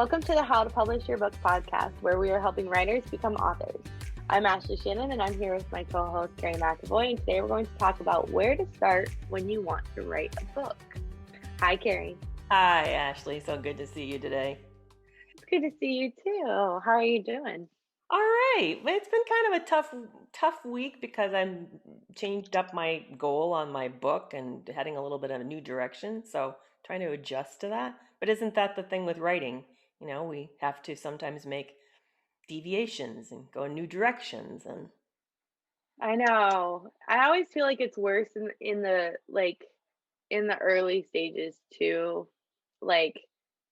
Welcome to the How to Publish Your Book podcast, where we are helping writers become authors. I'm Ashley Shannon, and I'm here with my co-host, Kerry McAvoy, and today we're going to talk about where to start when you want to write a book. Hi, Kerry. Hi, Ashley. So good to see you today. It's good to see you too. How are you doing? All right. Well, it's been kind of a tough week because I'm changed up my goal on my book and heading a little bit in a new direction. So trying to adjust to that. But isn't that the thing with writing? We have to sometimes make deviations and go in new directions. And I know. I always feel like it's worse in the early stages too. Like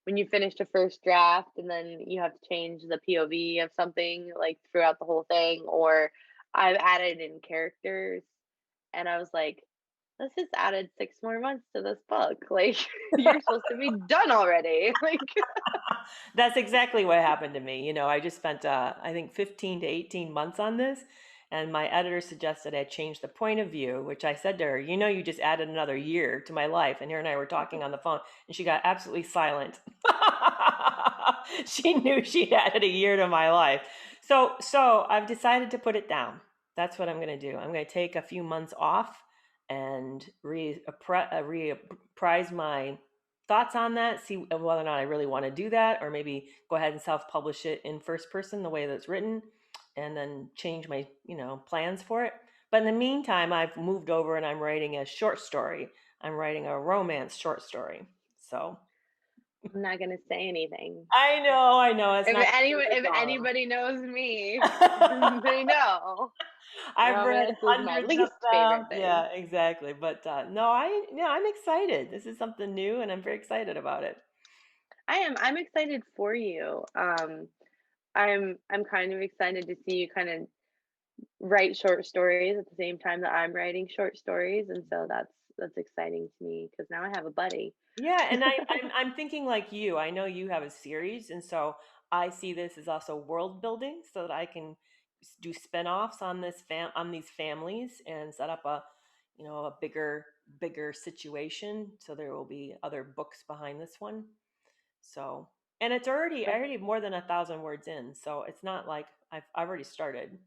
when you finish a first draft and then you have to change the POV of something like throughout the whole thing, or I've added in characters and I was like, this has added 6 more months to this book. Like you're supposed to be done already. Like that's exactly what happened to me. I just spent, I think, 15 to 18 months on this. And my editor suggested I change the point of view, which I said to her, you just added another year to my life. And her and I were talking on the phone, and she got absolutely silent. She knew she'd added a year to my life. So I've decided to put it down. That's what I'm going to do. I'm going to take a few months off and reprise my thoughts on that, see whether or not I really want to do that, or maybe go ahead and self-publish it in first person the way that's written, and then change my plans for it. But in the meantime, I've moved over and I'm writing a short story. I'm writing a romance short story. So I'm not gonna say anything. I know it's not If the anybody knows me, song. they know I've read romance is my hundreds of least favorite them. thing. Yeah, exactly. But no, I'm excited. This is something new, and I'm very excited about it. I'm excited for you. I'm kind of excited to see you kind of write short stories at the same time that I'm writing short stories, and so that's exciting to me because now I have a buddy. Yeah, and I'm thinking like you. I know you have a series, and so I see this as also world building, so that I can do spin-offs on on these families and set up a bigger situation. So there will be other books behind this one. So, and it's I But already have more than 1,000 words in, so it's not like I've already started.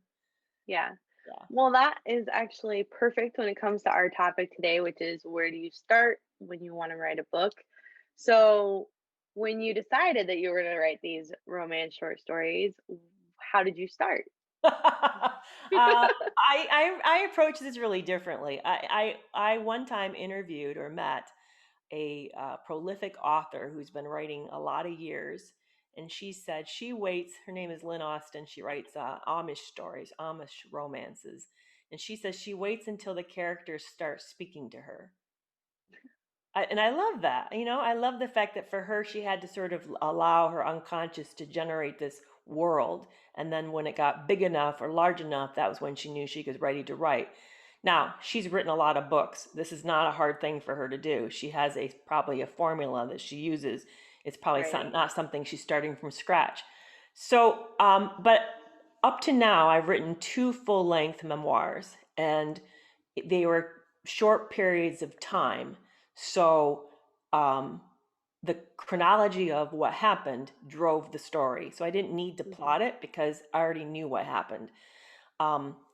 yeah. Yeah. Well, that is actually perfect when it comes to our topic today, which is where do you start when you want to write a book? So, when you decided that you were going to write these romance short stories, how did you start? I approach this really differently. I one time interviewed or met a prolific author who's been writing a lot of years, and she said she waits. Her name is Lynn Austin. She writes Amish stories, Amish romances, and she says she waits until the characters start speaking to her. And I love that. I love the fact that for her, she had to sort of allow her unconscious to generate this world. And then when it got big enough or large enough, that was when she knew she was ready to write. Now, she's written a lot of books. This is not a hard thing for her to do. She has probably a formula that she uses. It's probably Right. not something she's starting from scratch. So, but up to now, I've written two full length memoirs, and they were short periods of time. So um, the chronology of what happened drove the story. So I didn't need to Mhm. plot it because I already knew what happened.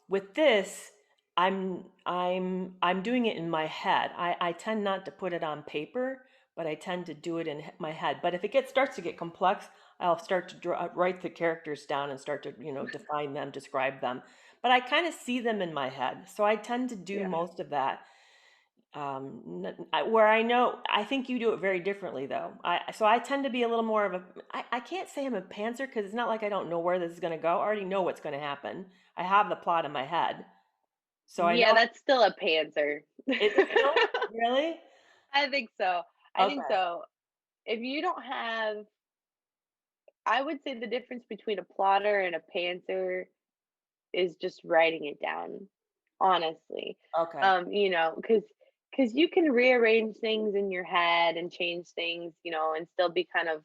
With this, I'm doing it in my head. I tend not to put it on paper, but I tend to do it in my head. But if starts to get complex, I'll start to write the characters down and start to define them, describe them. But I kind of see them in my head, so I tend to do Yeah. most of that. Where I think you do it very differently though. I tend to be a little more of I can't say I'm a pantser because it's not like I don't know where this is going to go. I already know what's going to happen. I have the plot in my head, so I Yeah, know. that's still a pantser. Is it still really I think so. I think okay? so. If you don't have, I would say the difference between a plotter and a pantser is just writing it down, honestly. Okay. Because you can rearrange things in your head and change things, and still be kind of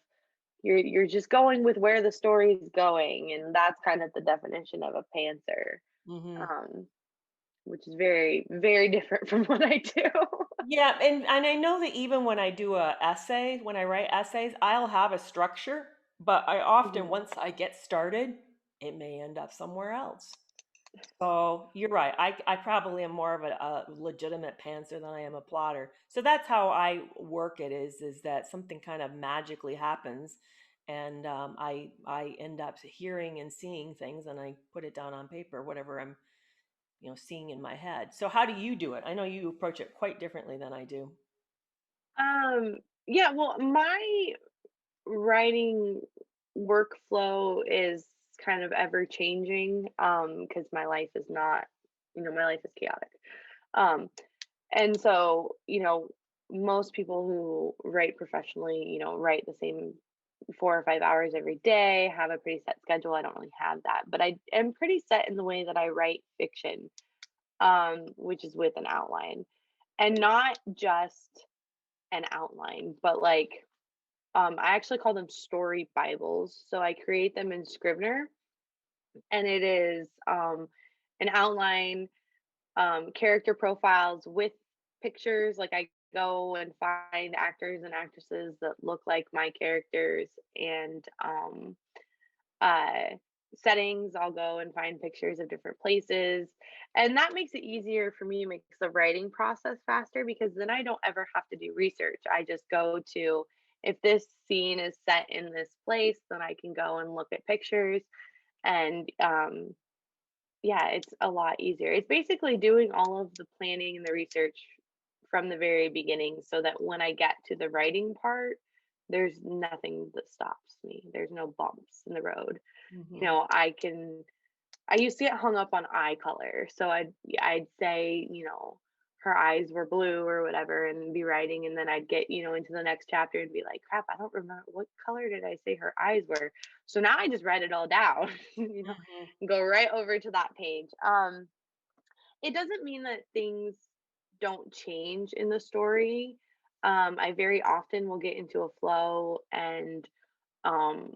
you're just going with where the story is going, and that's kind of the definition of a pantser, Hmm. um, which is very, very different from what I do. Yeah, and I know that even when I do when I write essays, I'll have a structure. But I often, Mhm. once I get started, it may end up somewhere else. So you're right. I probably am more of a legitimate pantser than I am a plotter. So that's how I work it is that something kind of magically happens, and I end up hearing and seeing things, and I put it down on paper, whatever I'm seeing in my head. So how do you do it? I know you approach it quite differently than I do. Um, yeah, well, my writing workflow is kind of ever changing, because my life is not, my life is chaotic. Um, and so, most people who write professionally, write the same 4 or 5 hours every day, have a pretty set schedule. I don't really have that, but I am pretty set in the way that I write fiction, which is with an outline, and not just an outline, but like, I actually call them story Bibles. So I create them in Scrivener, and it is an outline, character profiles with pictures. Like I go and find actors and actresses that look like my characters, and uh, settings. I'll go and find pictures of different places. And that makes it easier for me, makes the writing process faster because then I don't ever have to do research. I just go to, if this scene is set in this place, then I can go and look at pictures. And yeah, it's a lot easier. It's basically doing all of the planning and the research from the very beginning so that when I get to the writing part, there's nothing that stops me. There's no bumps in the road. Hmm. I used to get hung up on eye color. So I'd say, her eyes were blue or whatever and be writing, and then I'd get, into the next chapter and be like, crap, I don't remember what color did I say her eyes were. So now I just write it all down, Hmm. and go right over to that page. It doesn't mean that things don't change in the story. I very often will get into a flow, and um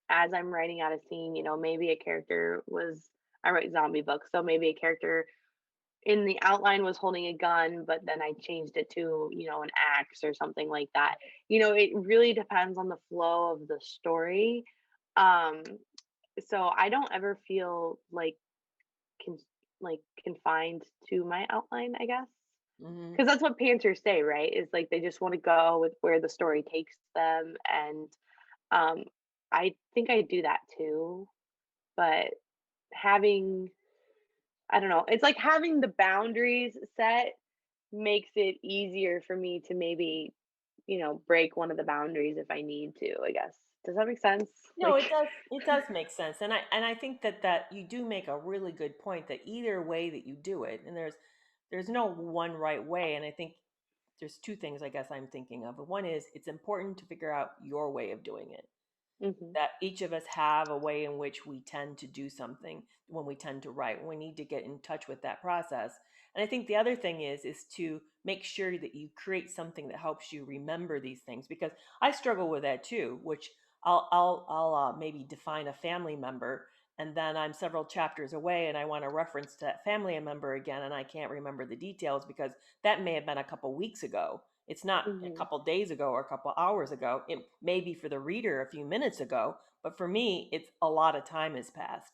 as I'm writing out a scene, maybe a character was, I write zombie books, so maybe a character in the outline was holding a gun, but then I changed it to, an axe or something like that. It really depends on the flow of the story. Um, so I don't ever feel con- like confined to my outline, I guess. Hmm. Because that's what pantsers say, right? Is like they just want to go with where the story takes them, and um, I think I do that too. But having, I don't know, it's like having the boundaries set makes it easier for me to maybe, break one of the boundaries if I need to, I guess. Does that make sense? No, it Like, does. It does make sense, and I think that you do make a really good point that either way that you do it, and there's no one right way, and I think there's two things I guess I'm thinking of. One is it's important to figure out your way of doing it, mhm, that each of us have a way in which we tend to do something when we tend to write. We need to get in touch with that process. And I think the other thing is to make sure that you create something that helps you remember these things, because I struggle with that too, which I'll maybe define a family member, and then I'm several chapters away and I want to reference to that family member again, and I can't remember the details because that may have been a couple weeks ago. It's not a mhm, couple days ago or a couple hours ago. It may be for the reader a few minutes ago, but for me, it's a lot of time has passed.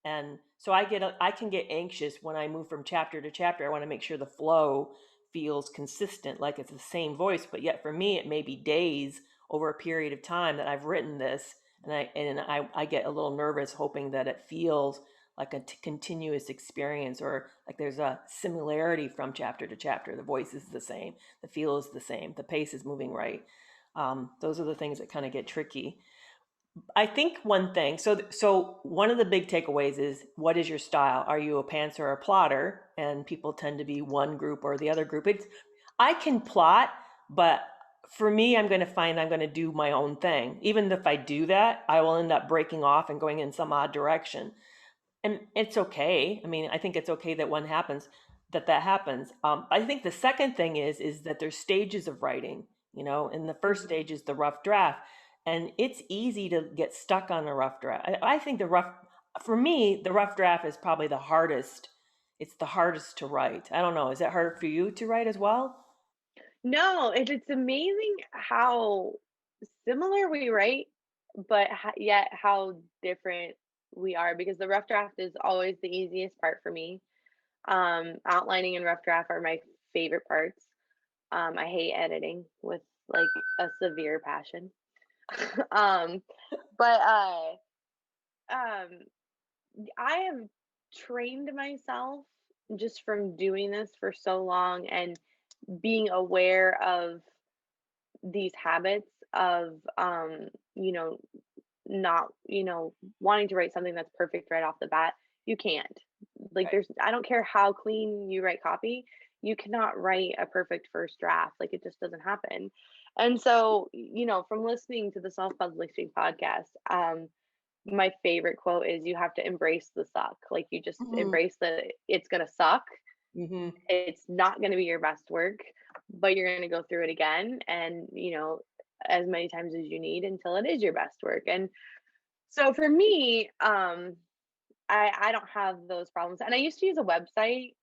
And so I can get anxious when I move from chapter to chapter. I want to make sure the flow feels consistent, like it's the same voice. But yet for me, it may be days over a period of time that I've written this, and I get a little nervous, hoping that it feels like a continuous experience, or like there's a similarity from chapter to chapter. The voice is the same, the feel is the same, the pace is moving right. Those are the things that kind of get tricky. I think one thing, so one of the big takeaways is, what is your style? Are you a pantser or a plotter? And people tend to be one group or the other group. I can plot, but for me, I'm going to find I'm going to do my own thing. Even if I do that, I will end up breaking off and going in some odd direction, and it's okay. I mean, I think it's okay that one happens, that happens. I think the second thing is that there's stages of writing. And the first mhm. stage is the rough draft, and it's easy to get stuck on the rough draft. I think for me, the rough draft is probably the hardest. It's the hardest to write. I don't know. Is it hard for you to write as well? No, it's amazing how similar we write. but yet how different we are, because the rough draft is always the easiest part for me. Outlining and rough draft are my favorite parts. I hate editing with like a severe passion. um, but um, I have trained myself just from doing this for so long and being aware of these habits of, you know, not, wanting to write something that's perfect right off the bat. You can't. Like, Right. I don't care how clean you write copy, you cannot write a perfect first draft. Like, it just doesn't happen. And so, from listening to the Self Publishing podcast, my favorite quote is, you have to embrace the suck. Like, you just Mhm. embrace that it's going to suck. Mhm. It's not going to be your best work, but you're going to go through it again, and, as many times as you need until it is your best work. And so for me, I don't have those problems. And I used to use a website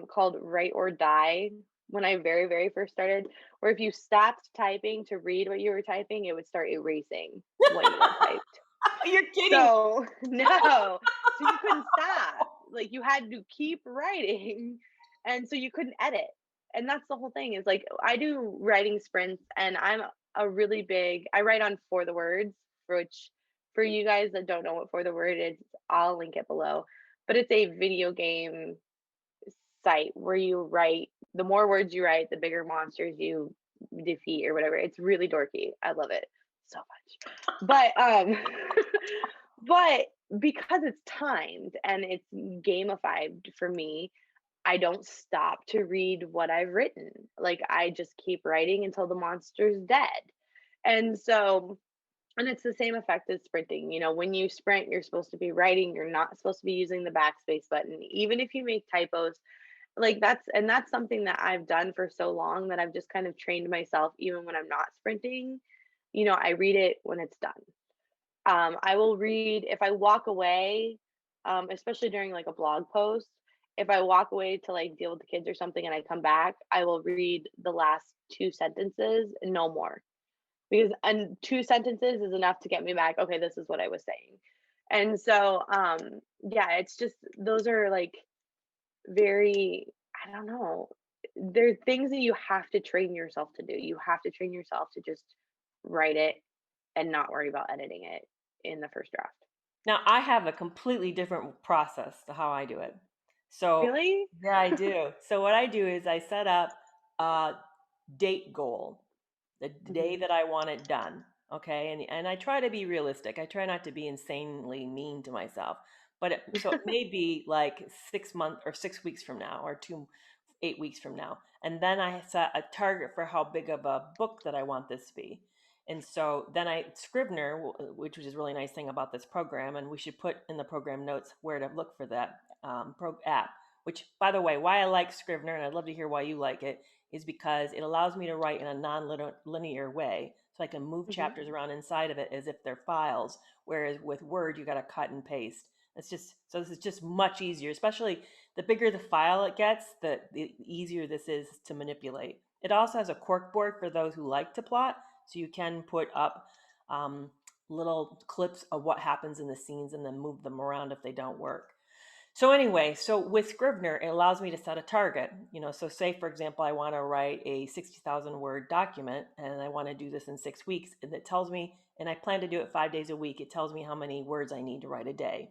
called Write or Die when I very, very first started, where if you stopped typing to read what you were typing, it would start erasing what you had typed. You're kidding. So, no. So you couldn't stop. Like, you had to keep writing, and so you couldn't edit. And that's the whole thing, is like, I do writing sprints, and I'm a really big I write on For the Words, for which, for you guys that don't know what For the Word is, I'll link it below. But it's a video game site where you write, the more words you write, the bigger monsters you defeat or whatever. It's really dorky. I love it so much. But but because it's timed and it's gamified for me, I don't stop to read what I've written. Like, I just keep writing until the monster's dead. And so, and it's the same effect as sprinting. When you sprint, you're supposed to be writing, you're not supposed to be using the backspace button. Even if you make typos, like, that's something that I've done for so long, that I've just kind of trained myself, even when I'm not sprinting. I read it when it's done. I will read if I walk away, especially during like a blog post. If I walk away to like deal with the kids or something and I come back, I will read the last two sentences and no more. Because and two sentences is enough to get me back. Okay, this is what I was saying. And so, yeah, it's just, those are like very, I don't know. There are things that you have to train yourself to do. You have to train yourself to just write it and not worry about editing it in the first draft. Now, I have a completely different process to how I do it. So, Really? yeah, I do. So, what I do is I set up a date goal, the day Mhm. that I want it done. Okay. And I try to be realistic. I try not to be insanely mean to myself. So it may be like 6 months or 6 weeks from now, or 8 weeks from now. And then I set a target for how big of a book that I want this to be. And so then Scrivener, which is a really nice thing about this program, and we should put in the program notes where to look for that app. Which, by the way, why I like Scrivener, and I'd love to hear why you like it, is because it allows me to write in a non-linear way. So I can move Mhm. chapters around inside of it as if they're files, whereas with Word, you got to cut and paste. This is just much easier, especially the bigger the file it gets, the easier this is to manipulate. It also has a corkboard for those who like to plot, so you can put up um, little clips of what happens in the scenes and then move them around if they don't work. So anyway, so with Scrivener, it allows me to set a target. So say for example, I want to write a 60,000 word document and I want to do this in 6 weeks, and it tells me, and I plan to do it 5 days a week. It tells me how many words I need to write a day.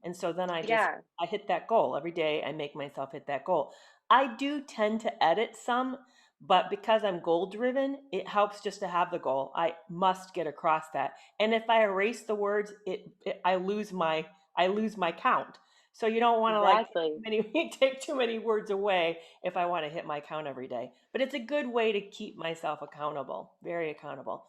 And so then Yeah, I hit that goal every day. I make myself hit that goal. I do tend to edit some, but because I'm goal driven, it helps just to have the goal. I must get across that. And if I erase the words, I lose my count. So you don't want to like exactly. take too many words away if I want to hit my count every day. But it's a good way to keep myself accountable, very accountable.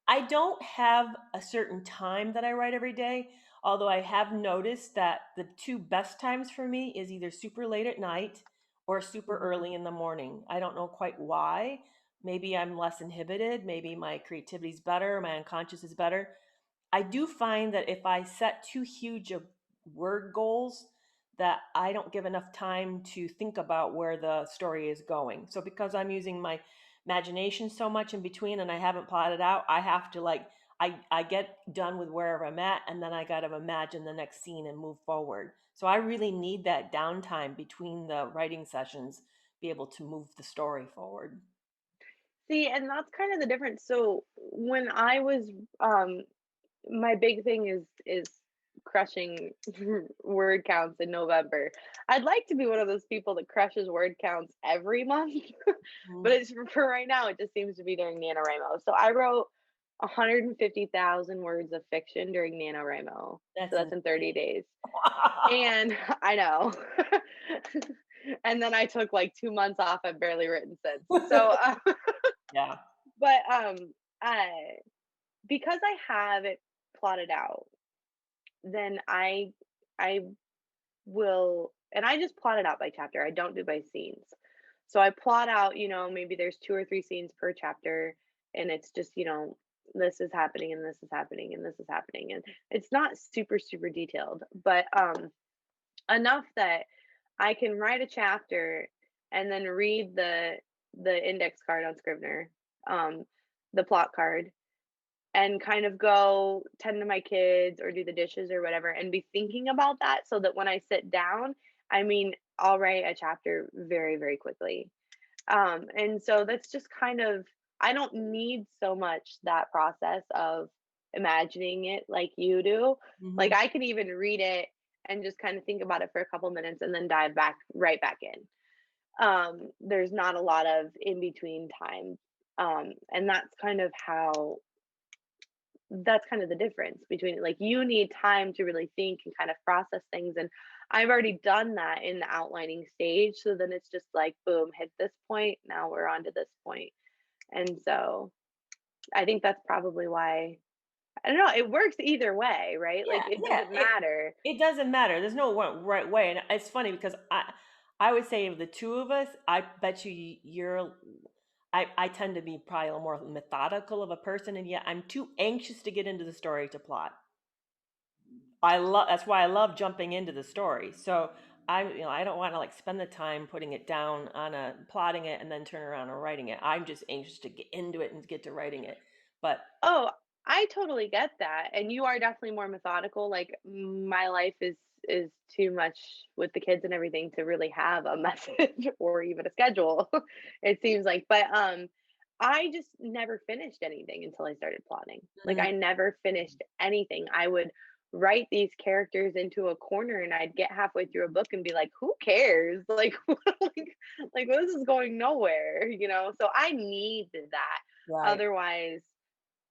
I don't have a certain time that I write every day, although I have noticed that the two best times for me is either super late at night or super Mhm. early in the morning. I don't know quite why. Maybe I'm less inhibited. Maybe my creativity is better. My unconscious is better. I do find that if I set too huge of word goals, that I don't give enough time to think about where the story is going. So because I'm using my imagination so much in between and I haven't plotted out, I have to like I get done with wherever I'm at, and then I got to imagine the next scene and move forward. So I really need that downtime between the writing sessions, be able to move the story forward. See, and that's kind of the difference. So when I was, my big thing is crushing word counts in November. I'd like to be one of those people that crushes word counts every month, but Mhm. it's for right now, it just seems to be during NaNoWriMo. So I wrote 150,000 words of fiction during NaNoWriMo. So That's that's in 30 insane. days. Wow. And I know. And then I took like 2 months off. I've barely written since. So, Yeah. but I because I have it plotted out, then I will, and I just plot it out by chapter. I don't do by scenes. So I plot out, maybe there's 2 or 3 scenes per chapter, and it's just, this is happening and this is happening and this is happening, and it's not super super detailed, but enough that I can write a chapter and then read the index card on Scrivener, um, the plot card, and kind of go tend to my kids or do the dishes or whatever and be thinking about that so that when I sit down, I mean, I'll write a chapter very, very quickly. And so that's just kind of, I don't need so much that process of imagining it like you do. Like Hmm. I can even read it and just kind of think about it for a couple minutes and then dive back right back in. There's not a lot of in between time. And that's kind of the difference between, like, you need time to really think and kind of process things, and I've already done that in the outlining stage, so then it's just like boom, hit this point, now we're on to this point. And so I think that's probably why, I don't know, it works either way, right? Like Yeah, it yeah. doesn't matter. It doesn't matter. There's no one right way, and it's funny because I would say of the two of us, I bet you're. I tend to be probably a little more methodical of a person, and yet I'm too anxious to get into the story to plot. I love that's why I love jumping into the story. So I don't want to like spend the time putting it down on a plotting it and then turn around and writing it. I'm just anxious to get into it and get to writing it. But Oh, I totally get that, and you are definitely more methodical. Like, my life is too much with the kids and everything to really have a message or even a schedule, it seems like. But, I just never finished anything until I started plotting. Like, mm, I never finished anything. I would write these characters into a corner, and I'd get halfway through a book and be like, "Who cares?" Like, this is going nowhere, you know? So I need that. right, Otherwise,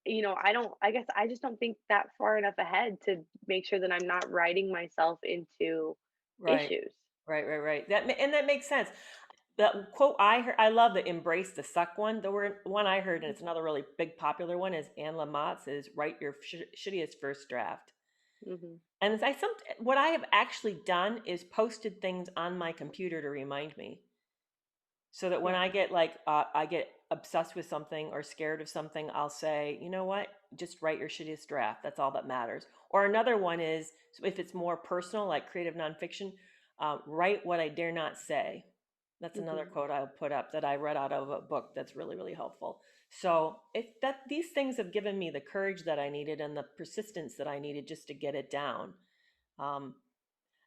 I don't, I guess I just don't think that far enough ahead to make sure that I'm not writing myself into right, issues. right. And that makes sense. The quote I heard, I love the embrace the suck one. The word one I heard, and it's another really big popular one, is Anne Lamott's is write your shittiest first draft. Mhm. And what I have actually done is posted things on my computer to remind me, so that when Yeah. I get obsessed with something or scared of something, I'll say, you know what, just write your shittiest draft. That's all that matters. Or another one is, so if it's more personal, like creative nonfiction, write what I dare not say. That's another Mhm. quote I'll put up that I read out of a book that's really, really helpful. So these things have given me the courage that I needed and the persistence that I needed just to get it down. Um,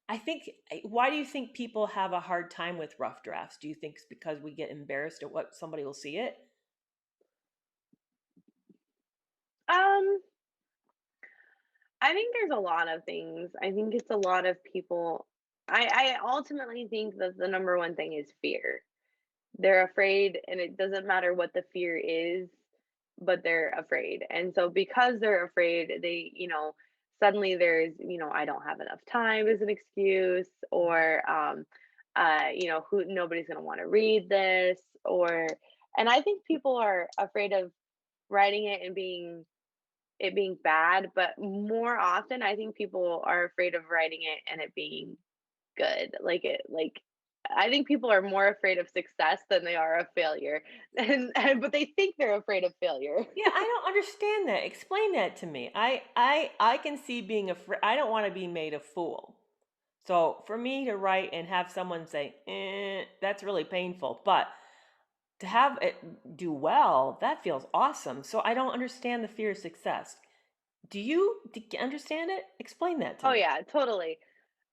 I think, why do you think people have a hard time with rough drafts? Do you think it's because we get embarrassed at what somebody will see it? Um, I think there's a lot of things. I think it's a lot of people. I ultimately think that the number one thing is fear. They're afraid, and it doesn't matter what the fear is, but they're afraid. And so because they're afraid, suddenly there's, I don't have enough time as an excuse, or who nobody's going to want to read this, or, and I think people are afraid of writing it and being bad, but more often I think people are afraid of writing it and it being good. Like I think people are more afraid of success than they are of failure. And but they think they're afraid of failure. Yeah, I don't understand that. Explain that to me. I can see being afraid. I don't want to be made a fool. So for me to write and have someone say, that's really painful. But to have it do well, that feels awesome. So I don't understand the fear of success. Do you understand it? Explain that to Oh me. yeah, totally.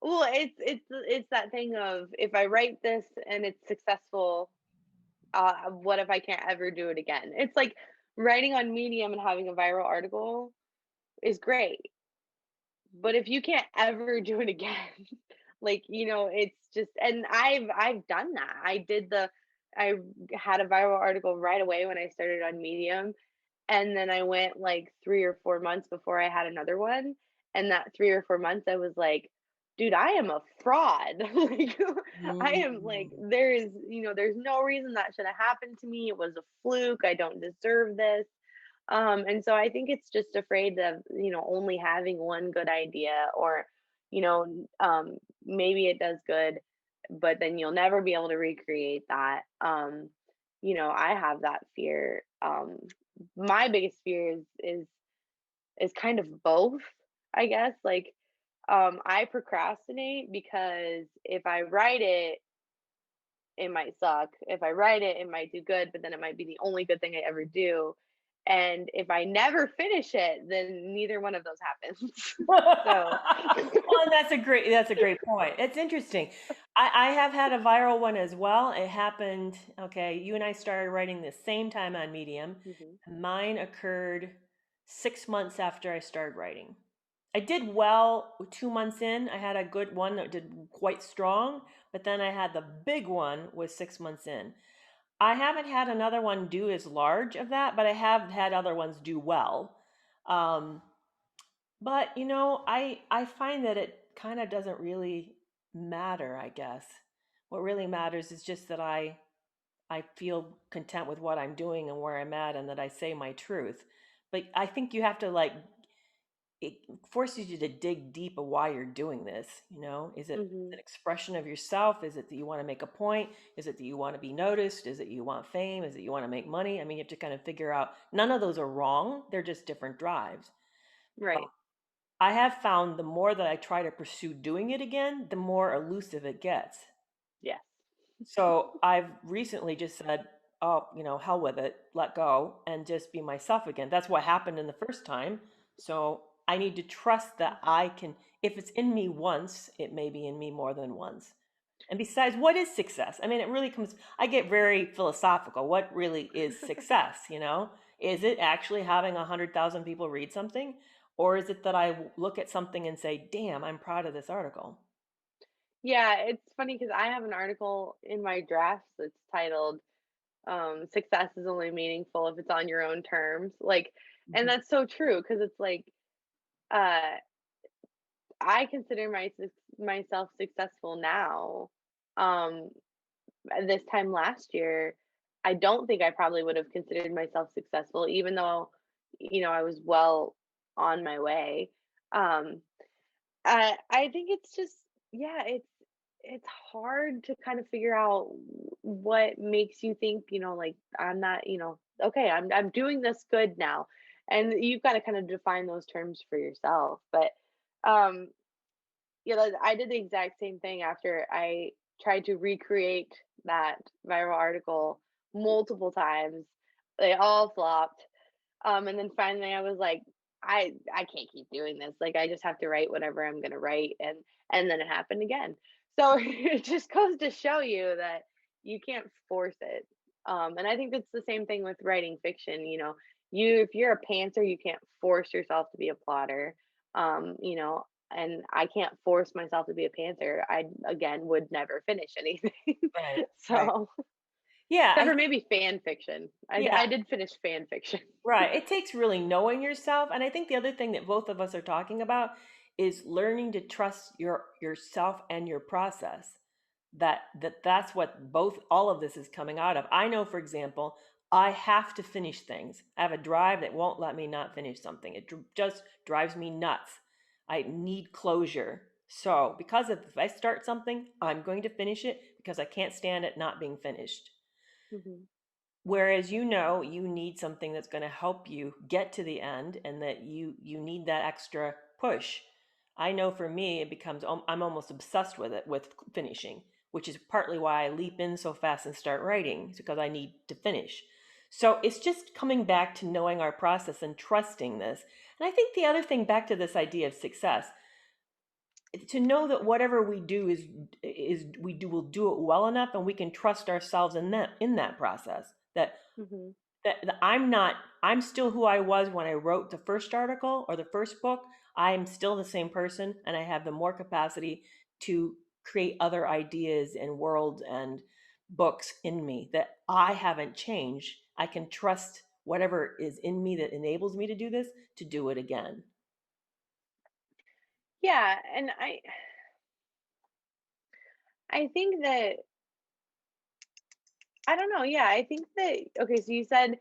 Well, it's that thing of if I write this and it's successful, what if I can't ever do it again? It's like writing on Medium and having a viral article is great, but if you can't ever do it again, like, it's just, and I've done that. I had a viral article right away when I started on Medium, and then I went like 3 or 4 months before I had another one, and that 3 or 4 months I was like, "Dude, I am a fraud." Like, I am like, Mm. there's no reason that should have happened to me. It was a fluke. I don't deserve this. And so I think it's just afraid of, only having one good idea, or, maybe it does good, but then you'll never be able to recreate that. I have that fear. My biggest fear is kind of both, I guess. Like, I procrastinate because if I write it, it might suck. If I write it, it might do good, but then it might be the only good thing I ever do. And if I never finish it, then neither one of those happens. So, Well, and that's a great point. It's interesting. I have had a viral one as well. It happened, okay, you and I started writing the same time on Medium. mhm, Mine occurred 6 months after I started writing. I did well 2 months in. I had a good one that did quite strong, but then I had the big one was 6 months in. I haven't had another one do as large of that, but I have had other ones do well. Um, but I find that it kind of doesn't really matter, I guess. What really matters is just that I feel content with what I'm doing and where I'm at and that I say my truth. But I think you have to like it forces you to dig deep of why you're doing this. Is it an mhm, expression of yourself? Is it that you want to make a point? Is it that you want to be noticed? Is it you want fame? Is it you want to make money? I mean, you have to kind of figure out none of those are wrong. They're just different drives. right. I have found the more that I try to pursue doing it again, the more elusive it gets. Yes. So I've recently just said, oh, hell with it, let go, and just be myself again. That's what happened in the first time. So I need to trust that I can, if it's in me once, it may be in me more than once. And besides, what is success? I mean, it really comes, I get very philosophical. What really is success? Is it actually having 100,000 people read something? Or is it that I look at something and say, damn, I'm proud of this article? Yeah, it's funny because I have an article in my drafts that's titled, "Success is only meaningful if it's on your own terms." Like, and Mhm. that's so true because it's like, uh, I consider myself successful now. Um, this time last year, I don't think I probably would have considered myself successful, even though, I was well on my way. Um, I think it's just, yeah, it's hard to kind of figure out what makes you think, like, I'm not, okay, I'm doing this good now, and you've got to kind of define those terms for yourself. But um, I did the exact same thing after I tried to recreate that viral article multiple times. They all flopped. And then finally I was like, I can't keep doing this. Like, I just have to write whatever I'm gonna write, and then it happened again. So it just goes to show you that you can't force it. And I think it's the same thing with writing fiction. If you're a pantser, you can't force yourself to be a plotter. And I can't force myself to be a pantser. I again would never finish anything. Right, right. So Yeah, except for maybe fan fiction. yeah, I did finish fan fiction. right. It takes really knowing yourself. And I think the other thing that both of us are talking about is learning to trust yourself and your process. That's what both all of this is coming out of. I know, for example, I have to finish things. I have a drive that won't let me not finish something. It just drives me nuts. I need closure. So, because if I start something, I'm going to finish it because I can't stand it not being finished. Mhm. Whereas you need something that's going to help you get to the end and that you need that extra push. I know for me it becomes I'm almost obsessed with it with finishing, which is partly why I leap in so fast and start writing. It's because I need to finish. So it's just coming back to knowing our process and trusting this. And I think the other thing, back to this idea of success, to know that whatever we do is we do will do it well enough, and we can trust ourselves in that process. Mhm. That I'm still who I was when I wrote the first article or the first book. I'm still the same person, and I have the more capacity to create other ideas and worlds and books in me, that I haven't changed. I can trust whatever is in me that enables me to do this, to do it again. Yeah, and I think that I don't know, yeah, I think that okay, so you said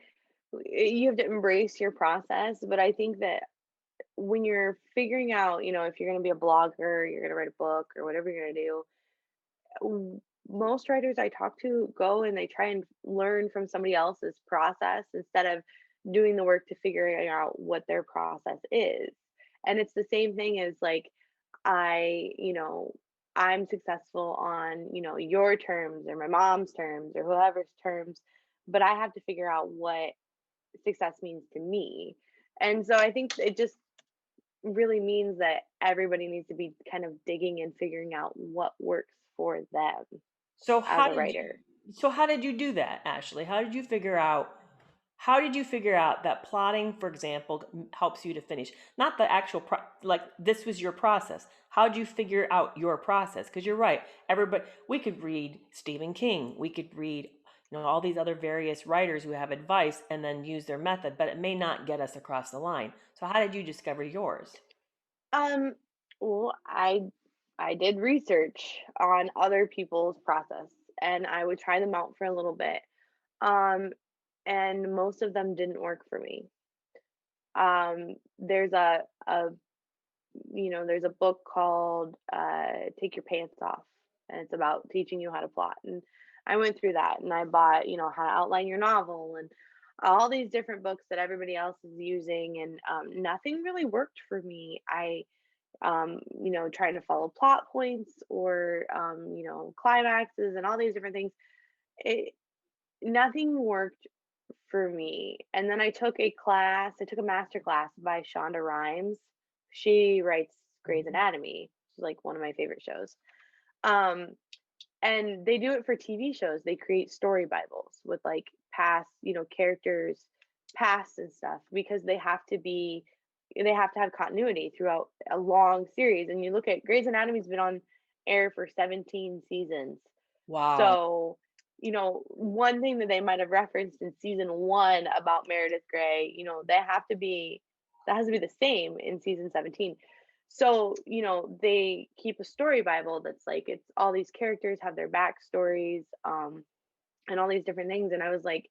you have to embrace your process, but I think that when you're figuring out, if you're gonna be a blogger, you're gonna write a book or whatever you're gonna do, most writers I talk to go and they try and learn from somebody else's process instead of doing the work to figuring out what their process is. And it's the same thing as like I, I'm successful on, your terms or my mom's terms or whoever's terms, but I have to figure out what success means to me. And so I think it just really means that everybody needs to be kind of digging and figuring out what works for them So as how a did you writer. so how did you do that, Ashley? How did you figure out that plotting, for example, helps you to finish? Not the actual like this was your process. How did you figure out your process? Because you're right. Everybody, we could read Stephen King. We could read, all these other various writers who have advice and then use their method, but it may not get us across the line. So how did you discover yours? Um, well, I did research on other people's process and I would try them out for a little bit. Um, and most of them didn't work for me. There's there's a book called Take Your Pants Off, and it's about teaching you how to plot. And I went through that and I bought, How to Outline Your Novel and all these different books that everybody else is using, and nothing really worked for me. Trying to follow plot points or, climaxes and all these different things. It Nothing worked for me. And then I took a master class by Shonda Rhimes. She writes Grey's Mhm. Anatomy. She's like one of my favorite shows. Um, and they do it for TV shows. They create story bibles with like past, characters past and stuff because they have to have continuity throughout a long series. And you look at Grey's Anatomy's been on air for 17 seasons. Wow. So, one thing that they might have referenced in season 1 about Meredith Grey, that has to be the same in season 17. So, they keep a story Bible that's like it's all these characters have their backstories, and all these different things. And I was like,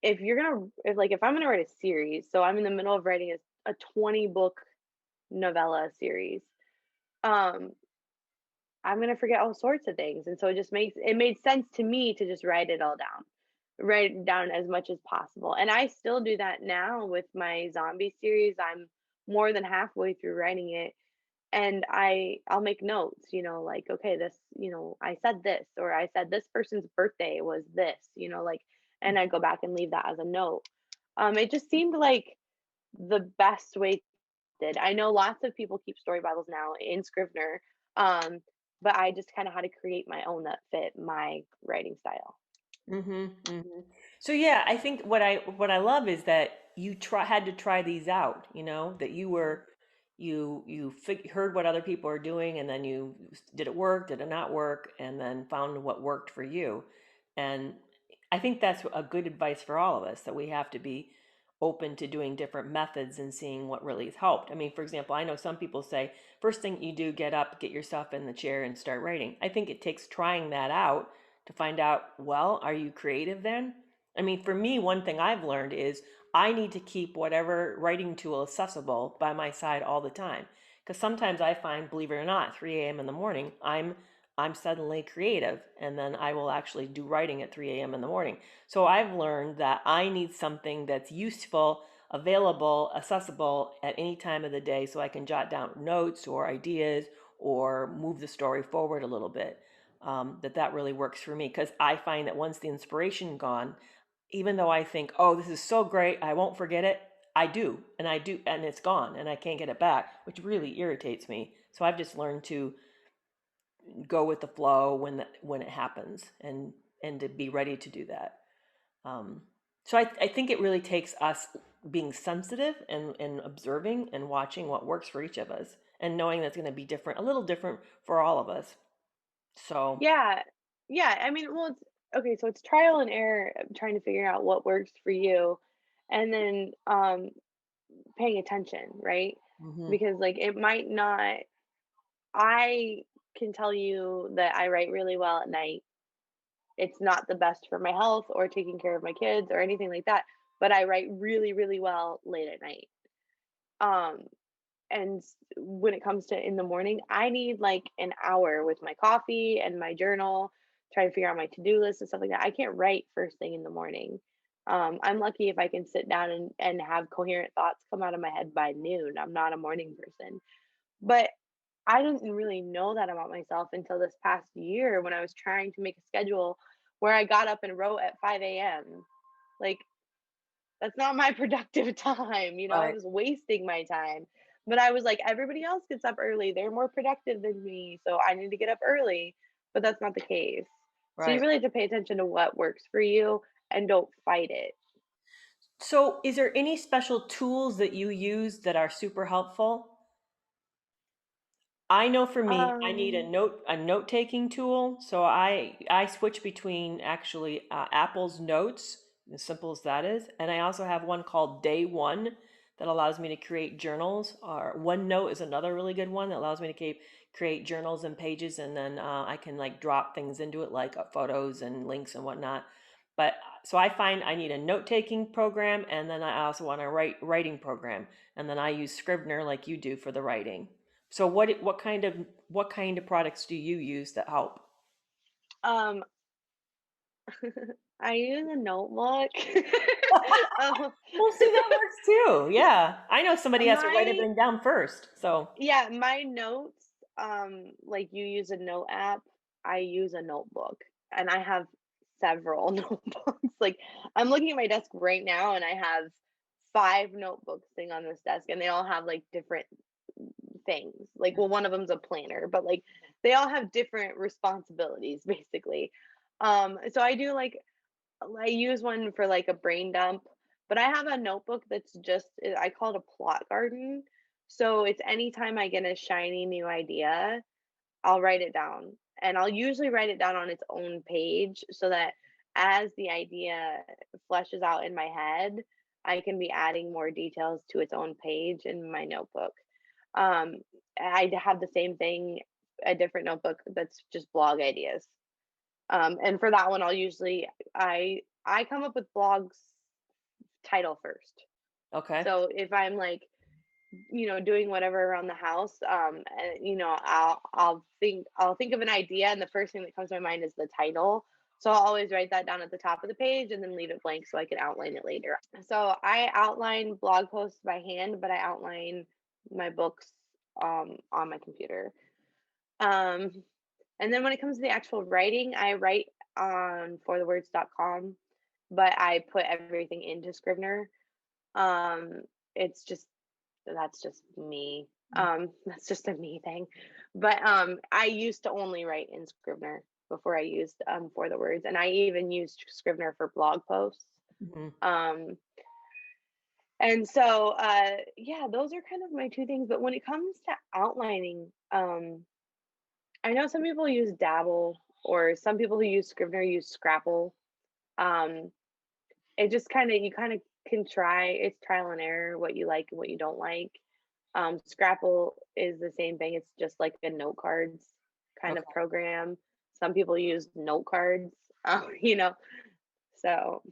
if I'm gonna write a series, so I'm in the middle of writing a 20 book novella series, um, I'm gonna forget all sorts of things. And so it made sense to me to just write it down as much as possible. And I still do that now with my zombie series. I'm more than halfway through writing it and I'll make notes, like, okay, this, I said this, or I said this person's birthday was this, like, and I go back and leave that as a note. It just seemed like the best way did. I know lots of people keep story Bibles now in Scrivener, um, but I just kind of had to create my own that fit my writing style. Mm-hmm. So yeah, I think what I love is that you had to try these out, that you heard what other people are doing, and then you did it work, did it not work, and then found what worked for you. And I think that's a good advice for all of us, that we have to be open to doing different methods and seeing what really has helped. I mean, for example, I know some people say first thing you do, get up, get yourself in the chair and start writing. I think it takes trying that out to find out, well, are you creative then? I mean, for me, one thing I've learned is I need to keep whatever writing tool accessible by my side all the time. Because sometimes I find, believe it or not, 3 a.m. in the morning, I'm suddenly creative, and then I will actually do writing at 3 a.m. in the morning. So I've learned that I need something that's useful, available, accessible at any time of the day, so I can jot down notes or ideas or move the story forward a little bit. That really works for me, because I find that once the inspiration gone, even though I think, oh, this is so great, I won't forget it, I do, and it's gone, and I can't get it back, which really irritates me. So I've just learned to go with the flow when it happens, and to be ready to do that. Um, so I think it really takes us being sensitive and observing and watching what works for each of us, and knowing that's going to be different, a little different for all of us. So, Yeah. Yeah, I mean, well, it's okay, so it's trial and error, trying to figure out what works for you, and then, paying attention, right? mhm, Because, like, it might not I can tell you that I write really well at night. It's not the best for my health or taking care of my kids or anything like that, but I write really, really well late at night. Um, and when it comes to in the morning, I need like an hour with my coffee and my journal, trying to figure out my to-do list and stuff like that. I can't write first thing in the morning. I'm lucky if I can sit down and have coherent thoughts come out of my head by noon. I'm not a morning person. But I didn't really know that about myself until this past year when I was trying to make a schedule where I got up and wrote at 5 a.m. Like, that's not my productive time, I right, was wasting my time. But I was like, everybody else gets up early. They're more productive than me, so I need to get up early. But that's not the case. So you right. really have to pay attention to what works for you and don't fight it. So, is there any special tools that you use that are super helpful? I know for me, I need Um, a note taking tool. So I switch between actually Apple's Notes, as simple as that is, and I also have one called Day One that allows me to create journals. Or OneNote is another really good one that allows me to create journals and pages, and then I can like drop things into it like photos and links and whatnot. But so I find I need a note taking program, and then I also want a writing program, and then I use Scrivener like you do for the writing. So what kind of products do you use that help? um, I use a notebook. um, Well, see, that works too. Yeah. I know somebody has to write my everything down first. So, Yeah, my notes, like you use a note app, I use a notebook, and I have several notebooks. Like, I'm looking at my desk right now, and I have 5 notebooks sitting on this desk, and they all have, like, different things. Like, well, one of them's a planner, but, like, they all have different responsibilities, basically. So I do, like I use one for, like, a brain dump, but I have a notebook that's just I call it a plot garden. So it's anytime I get a shiny new idea, I'll write it down, and I'll usually write it down on its own page so that as the idea fleshes out in my head, I can be adding more details to its own page in my notebook. Um, I have the same thing, a different notebook that's just blog ideas. And for that one, I come up with blogs title first. okay. So if I'm like, doing whatever around the house, I'll think of an idea, and the first thing that comes to my mind is the title. So I'll always write that down at the top of the page and then leave it blank so I can outline it later. So I outline blog posts by hand, but I outline my books on my computer. Um, and then when it comes to the actual writing, I write on forthewords.com, but I put everything into Scrivener. Um, it's just that's just me. That's just a me thing. But I used to only write in Scrivener before I used For the Words, and I even used Scrivener for blog posts. Mhm. Um, and so yeah, those are kind of my two things. But when it comes to outlining, I know some people use Dabble, or some people who use Scrivener use Scrapple. Um, it just kind of you kind of can try. It's trial and error what you like and what you don't like. Scrapple is the same thing. It's just like a note cards kind of Okay. program. Some people use note cards, you know. So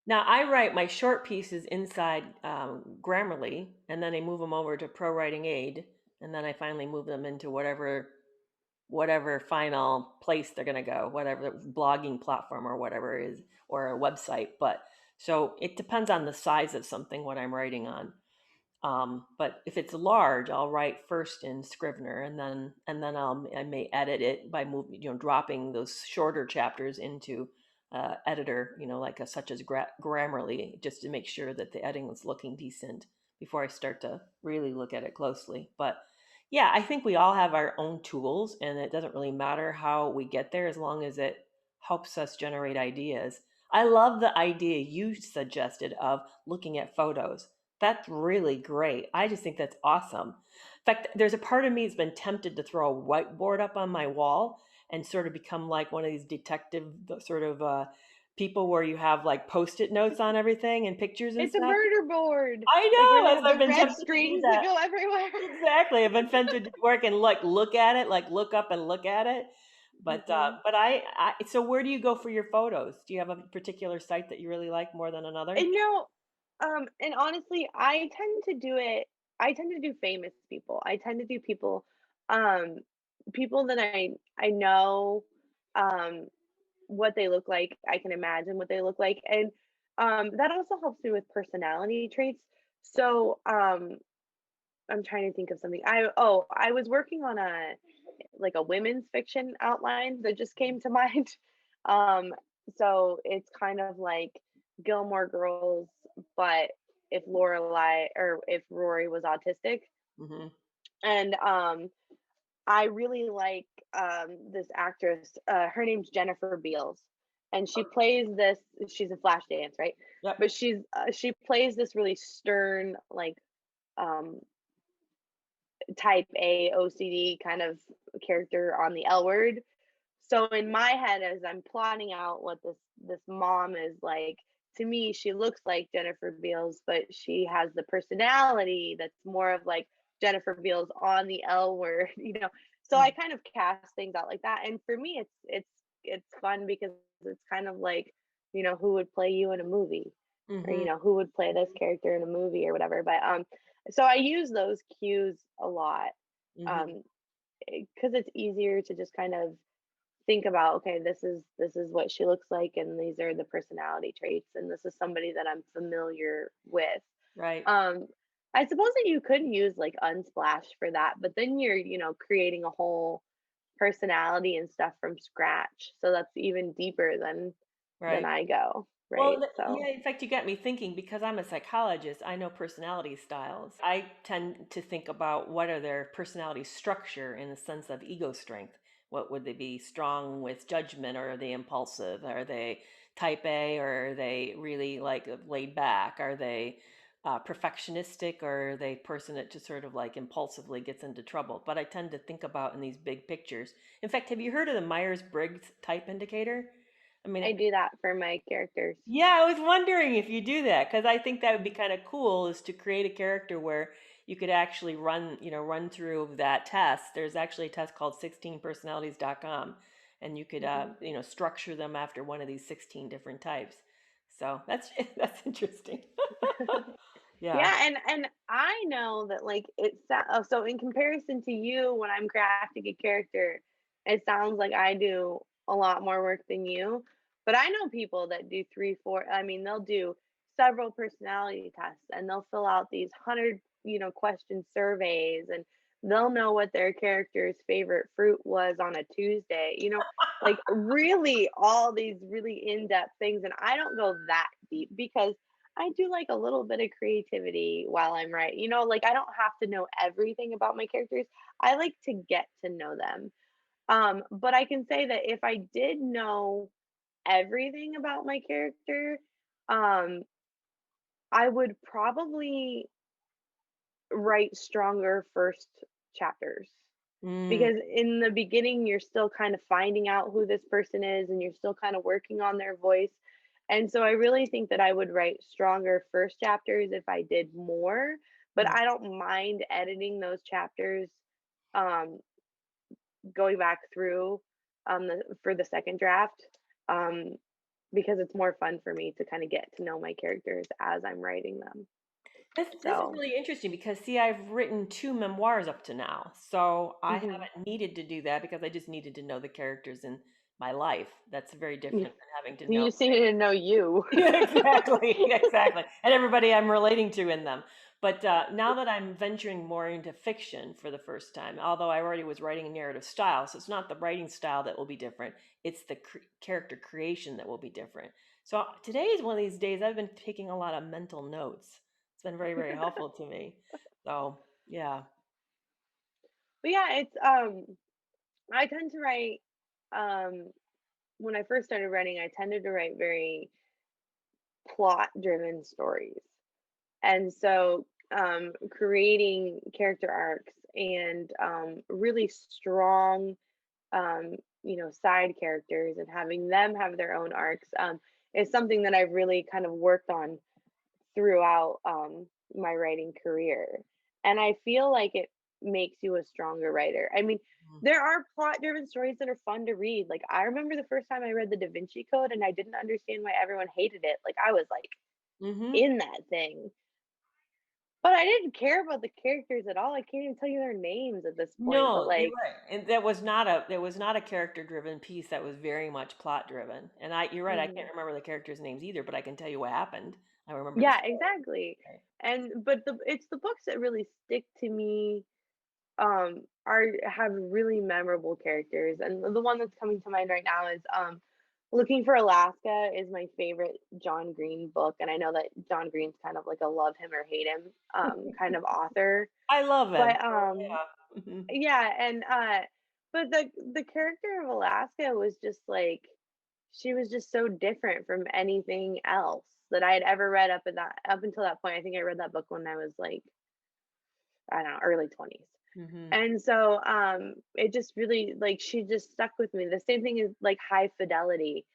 Now I write my short pieces inside Grammarly, and then I move them over to Pro Writing Aid, and then I finally move them into whatever final place they're going to go, whatever blogging platform or whatever it is, or a website. But so it depends on the size of something what I'm writing on. But if it's large, I'll write first in Scrivener, and then I may edit it by moving, dropping those shorter chapters into editor, like such as Grammarly, just to make sure that the editing is looking decent before I start to really look at it closely. But yeah, I think we all have our own tools, and it doesn't really matter how we get there as long as it helps us generate ideas. I love the idea you suggested of looking at photos. That's really great. I just think that's awesome. In fact, there's a part of me that's been tempted to throw a whiteboard up on my wall and sort of become like one of these detective sort of people where you have like post-it notes on everything and pictures and It's a stuff. murder board, I like where know, they as have I've the been red tempted to do strings that that. go everywhere. Exactly. I've been tempted to work and like look at it, like look up and look at it. Hmm. But so where do you go for your photos? Do you have a particular site that you really like more than another? And no, and honestly, I tend to do famous people. I tend to do um, people that I know, um, what they look like. I can imagine what they look like, and that also helps me with personality traits. So, I'm trying to think of something. I was working on a women's fiction outline that just came to mind. Um, so it's kind of like Gilmore Girls, but if Lorelai or if Rory was autistic. Hmm. And I really like this actress. Her name's Jennifer Beals, and she plays this. She's a Flashdance, right? Yep. But she plays this really stern, like um, type A OCD kind of character on the L word. So in my head, as I'm plotting out what this mom is like, to me, she looks like Jennifer Beals, but she has the personality that's more of like Jennifer Beals on the L word, you know. So I kind of cast things out like that, and for me, it's fun because it's kind of like, who would play you in a movie, or Hmm. who would play this character in a movie or whatever. But so I use those cues a lot, Hmm. um, because it's easier to just kind of think about, okay, this is what she looks like, and these are the personality traits, and this is somebody that I'm familiar with. Right. um I suppose that you could use like Unsplash for that, but then you're creating a whole personality and stuff from scratch, so that's even deeper than Right. I go, Well, right? So yeah, in fact, you got me thinking because I'm a psychologist, I know personality styles. I tend to think about what are their personality structure in the sense of ego strength. What would they be strong with judgment, or are they impulsive? Are they type A, or are they really like laid back? Are they perfectionistic, or are they person that just sort of like impulsively gets into trouble? But I tend to think about in these big pictures. In fact, have you heard of the Myers-Briggs type indicator? I mean, I do that for my characters. yeah, I was wondering if you do that because I think that would be kind of cool is to create a character where you could actually run through that test. There's actually a test called 16personalities.com, and you could Hmm. structure them after one of these 16 different types. So that's that's interesting. Yeah. Yeah, and I know that like so in comparison to you, when I'm crafting a character, it sounds like I do a lot more work than you. But I know people that do three, four. I mean, they'll do several personality tests, and they'll fill out these 100, question surveys, and they'll know what their character's favorite fruit was on a Tuesday. Like really all these really in-depth things, and I don't go that deep because I do like a little bit of creativity while I'm writing. Like I don't have to know everything about my characters. I like to get to know them. But I can say that if I did know everything about my character, um, I would probably write stronger first chapters, Mm, because in the beginning you're still kind of finding out who this person is, and you're still kind of working on their voice. And so I really think that I would write stronger first chapters if I did more, but mm. I don't mind editing those chapters, um going back through for the second draft, um because it's more fun for me to kind of get to know my characters as I'm writing them. This is So really interesting because see, I've written two memoirs up to now, so I mhm. haven't needed to do that because I just needed to know the characters in my life. That's very You different than having to know. you just need to know you. Yeah, exactly, exactly, and everybody I'm relating to in them. But now that I'm venturing more into fiction for the first time, although I already was writing a narrative style, so it's not the writing style that will be different, it's the character creation that will be different. So today is one of these days I've been taking a lot of mental notes. It's been very, very helpful to me. So, yeah. But yeah, it's I tend to write um when I first started writing, I tended to write very plot driven stories. And so creating character arcs and really strong side characters and having them have their own arcs is something that I've really kind of worked on throughout my writing career. And I feel like it makes you a stronger writer. I mean, there are plot driven stories that are fun to read. Like, I remember the first time I read the Da Vinci Code and I didn't understand why everyone hated it. Like, I was like Mm-hmm. in that thing. But I didn't care about the characters at all. I can't even tell you their names at this point. But No, you're like, right. And that was not a character driven piece. That was very much plot driven. And you're right. I can't mhm. remember the characters' names either, but I can tell you what happened. I remember the Yeah, story. exactly. Right. And but it's the books that really stick to me are have really memorable characters. And the one that's coming to mind right now is Looking for Alaska is my favorite John Green book, and I know that John Green's kind of like a love him or hate him kind of author. I love him. But So, yeah. Mhm. yeah, and but the character of Alaska was just like she was just so different from anything else that I had ever read up until that point. I think I read that book when I was like, I don't know, early 20s. Mhm. And so it just really like she just stuck with me. The same thing is like High Fidelity.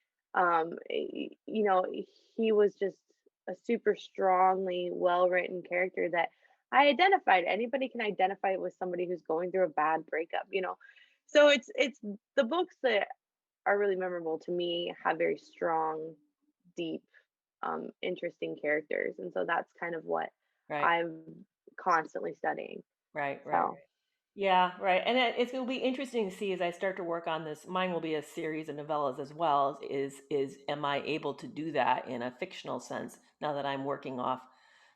He was just a super strongly well-written character that I identified. Anybody can identify with somebody who's going through a bad breakup. So it's the books that are really memorable to me have very strong, deep, interesting characters. And so that's kind of what Right. I'm constantly studying. Right. Right. So Yeah, right. And it's going to be interesting to see as I start to work on this. Mine will be a series of novellas as well. Is am I able to do that in a fictional sense now that I'm working off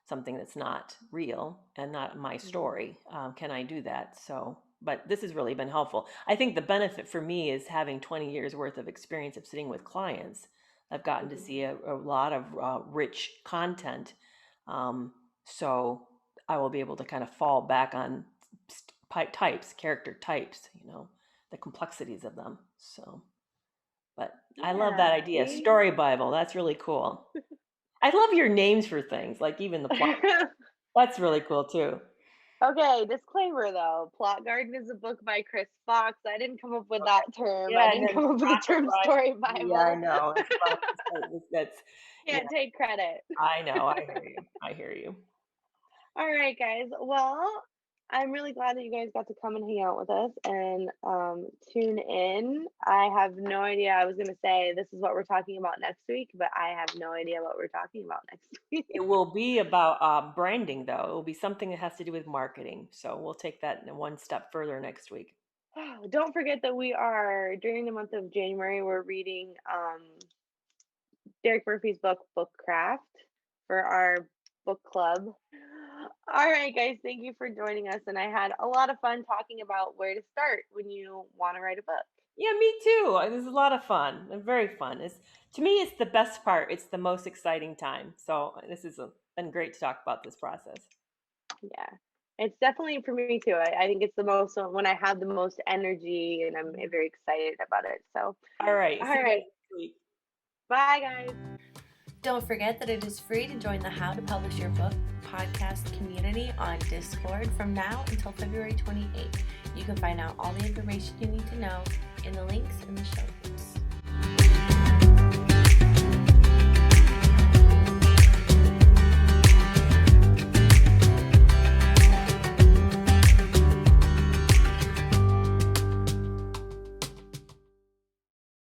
something that's not real and not my mhm, story? Can I do that? So, but this has really been helpful. I think the benefit for me is having 20 years worth of experience of sitting with clients. I've gotten to mhm. see a lot of rich content. Um, so I will be able to kind of fall back on types, character types, the complexities of them. So, but I love Yeah, that idea. see? Story Bible. That's really cool. I love your names for things, like even the plot. That's really cool too. Okay, disclaimer though, Plot Garden is a book by Chris Fox. I didn't come up with that term. I Yeah, and didn't then come up with the Rocket term Ride. story Yeah, I Bible. know. That's yeah, Can't take credit. I know. I hear you. I hear you. All right, guys. Well, I'm really glad that you guys got to come and hang out with us and tune in. I have no idea. I was going to say this is what we're talking about next week, but I have no idea what we're talking about next week. It will be about branding, though. It will be something that has to do with marketing. So we'll take that one step further next week. Don't forget that we are during the month of January. We're reading Derek Murphy's book, Bookcraft, for our book club. All right, guys, thank you for joining us. And I had a lot of fun talking about where to start when you want to write a book. Yeah, me too. This is a lot of fun. Very fun. It's to me, it's the best part. It's the most exciting time. So this has been great to talk about this process. Yeah, it's definitely for me too. I think it's the most when I have the most energy and I'm very excited about it. So, All right. all See you guys right, next week. bye, guys. Don't forget that it is free to join the How to Publish Your Book podcast community on Discord from now until February 28th. You can find out all the information you need to know in the links in the show.